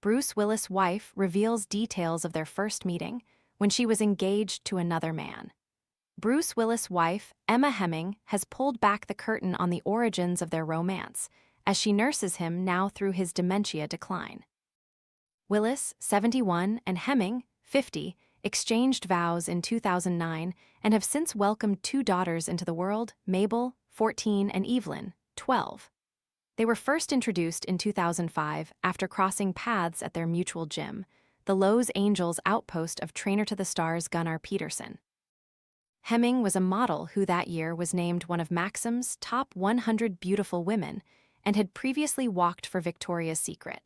Bruce Willis' wife reveals details of their first meeting when she was engaged to another man. Bruce Willis' wife, Emma Hemming, has pulled back the curtain on the origins of their romance as she nurses him now through his dementia decline. Willis, 71, and Hemming, 50, exchanged vows in 2009 and have since welcomed two daughters into the world, Mabel, 14, and Evelyn, 12. They were first introduced in 2005 after crossing paths at their mutual gym, the Los Angeles outpost of Trainer to the Stars Gunnar Peterson. Hemming was a model who that year was named one of Maxim's top 100 beautiful women and had previously walked for Victoria's Secret,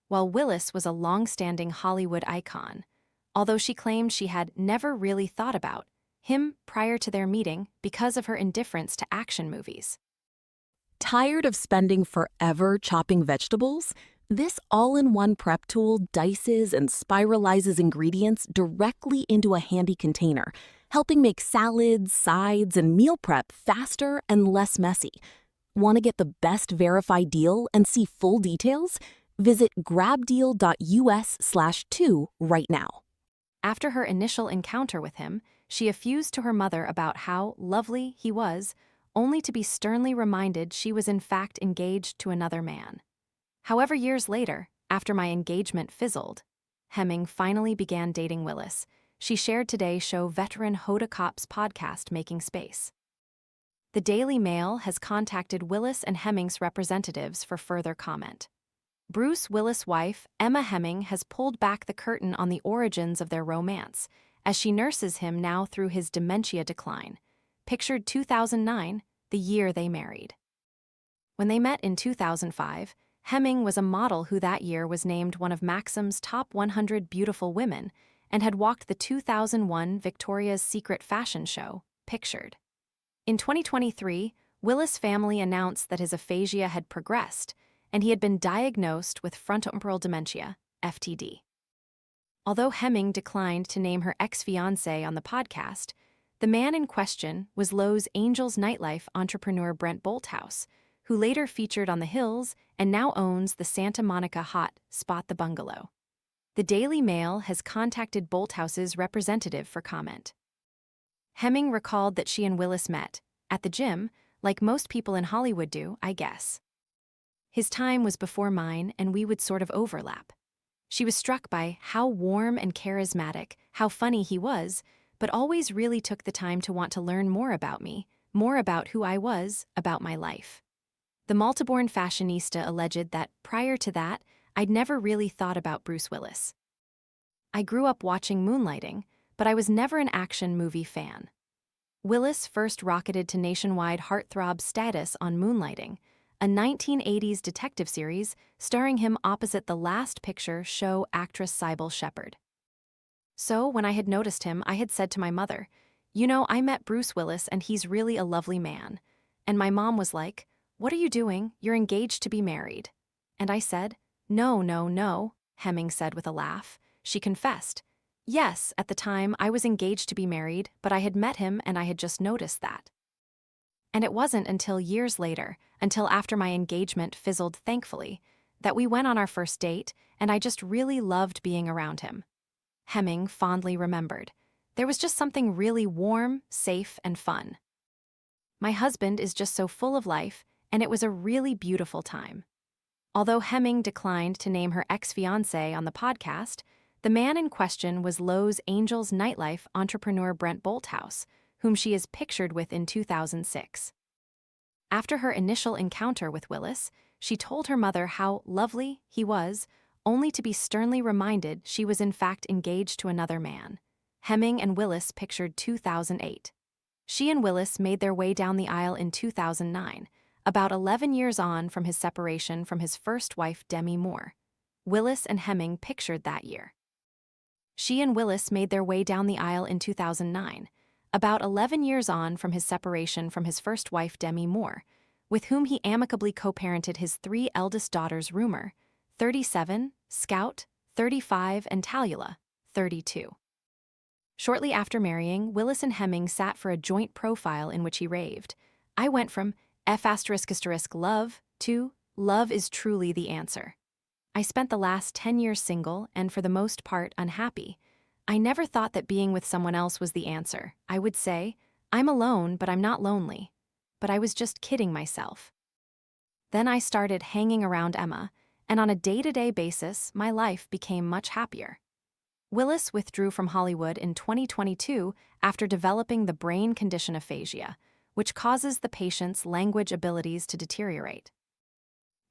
while Willis was a long-standing Hollywood icon, although she claimed she had never really thought about him prior to their meeting because of her indifference to action movies. Tired of spending forever chopping vegetables? This all-in-one prep tool dices and spiralizes ingredients directly into a handy container, helping make salads, sides, and meal prep faster and less messy. Want to get the best verified deal and see full details? Visit grabdeal.us/2 right now. After her initial encounter with him, she effused to her mother about how lovely he was, only to be sternly reminded she was in fact engaged to another man. However, years later, after my engagement fizzled, Hemming finally began dating Willis. She shared Today Show veteran Hoda Kotb's podcast Making Space. The Daily Mail has contacted Willis and Hemming's representatives for further comment. Bruce Willis' wife, Emma Hemming, has pulled back the curtain on the origins of their romance as she nurses him now through his dementia decline. Pictured 2009, the year they married. When they met in 2005, Hemming was a model who that year was named one of Maxim's top 100 beautiful women and had walked the 2001 Victoria's Secret fashion show, Pictured. In 2023, Willis' family announced that his aphasia had progressed and he had been diagnosed with frontotemporal dementia, FTD. Although Hemming declined to name her ex-fiancé on the podcast, the man in question was Los Angeles nightlife entrepreneur Brent Bolthouse, who later featured on The Hills and now owns the Santa Monica Hot Spot the Bungalow. The Daily Mail has contacted Bolthouse's representative for comment. Hemming recalled that she and Willis met at the gym, like most people in Hollywood do, I guess. His time was before mine, and we would sort of overlap. She was struck by how warm and charismatic, how funny he was, but always really took the time to want to learn more about me, more about who I was, about my life. The Malta-born fashionista alleged that, prior to that, I'd never really thought about Bruce Willis. I grew up watching Moonlighting, but I was never an action movie fan. Willis first rocketed to nationwide heartthrob status on Moonlighting, a 1980s detective series starring him opposite the Last Picture show actress Sybil Shepherd. So, when I had noticed him, I had said to my mother, "You know, I met Bruce Willis and he's really a lovely man." And my mom was like, "What are you doing? You're engaged to be married." And I said, "No, no, no," Hemming said with a laugh. She confessed, "Yes, at the time I was engaged to be married, but I had met him and I had just noticed that." And it wasn't until years later, until after my engagement fizzled thankfully, that we went on our first date and I just really loved being around him. Hemming fondly remembered. There was just something really warm, safe, and fun. My husband is just so full of life, and it was a really beautiful time. Although Hemming declined to name her ex-fiancé on the podcast, the man in question was Los Angeles nightlife entrepreneur Brent Bolthouse, whom she is pictured with in 2006. After her initial encounter with Willis, she told her mother how lovely he was, only to be sternly reminded she was in fact engaged to another man. Hemming and Willis pictured 2008. She and Willis made their way down the aisle in 2009, about 11 years on from his separation from his first wife Demi Moore. Willis and Hemming pictured that year. She and Willis made their way down the aisle in 2009, about 11 years on from his separation from his first wife Demi Moore, with whom he amicably co-parented his three eldest daughters Rumor, 37, Scout, 35, and Talula, 32. Shortly after marrying, Willis and Hemming sat for a joint profile in which he raved, "I went from F*** love to love is truly the answer." I spent the last 10 years single and for the most part unhappy. I never thought that being with someone else was the answer. I would say, I'm alone, but I'm not lonely. But I was just kidding myself. Then I started hanging around Emma, and on a day-to-day basis, my life became much happier. Willis withdrew from Hollywood in 2022 after developing the brain condition aphasia, which causes the patient's language abilities to deteriorate.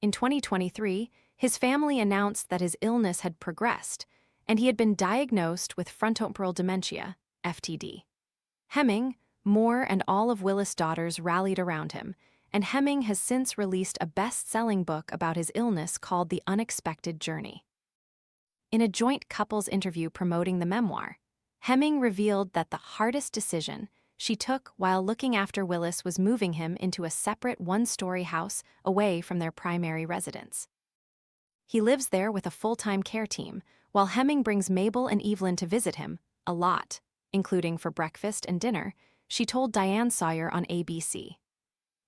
In 2023, his family announced that his illness had progressed, and he had been diagnosed with frontotemporal dementia, FTD. Hemming, Moore, and all of Willis' daughters rallied around him, and Hemming has since released a best-selling book about his illness called The Unexpected Journey. In a joint couples interview promoting the memoir, Hemming revealed that the hardest decision she took while looking after Willis was moving him into a separate one-story house away from their primary residence. He lives there with a full-time care team, while Hemming brings Mabel and Evelyn to visit him, a lot, including for breakfast and dinner, she told Diane Sawyer on ABC.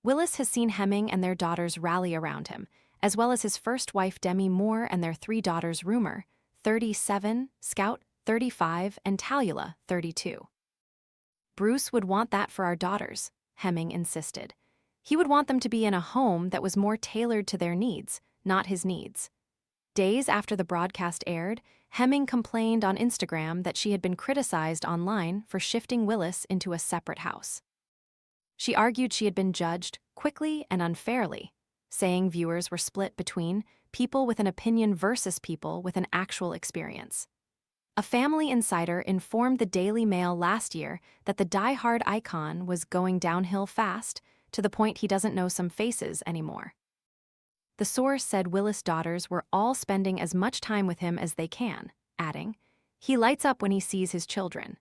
Willis has seen Hemming and their daughters rally around him, as well as his first wife Demi Moore and their 3 daughters Rumer, 37, Scout, 35, and Talula, 32. Bruce would want that for our daughters, Hemming insisted. He would want them to be in a home that was more tailored to their needs, not his needs. Days after the broadcast aired, Hemming complained on Instagram that she had been criticized online for shifting Willis into a separate house. She argued she had been judged quickly and unfairly, saying viewers were split between people with an opinion versus people with an actual experience. A family insider informed the Daily Mail last year that the die-hard icon was going downhill fast to the point he doesn't know some faces anymore. The source said Willis' daughters were all spending as much time with him as they can, adding, "He lights up when he sees his children.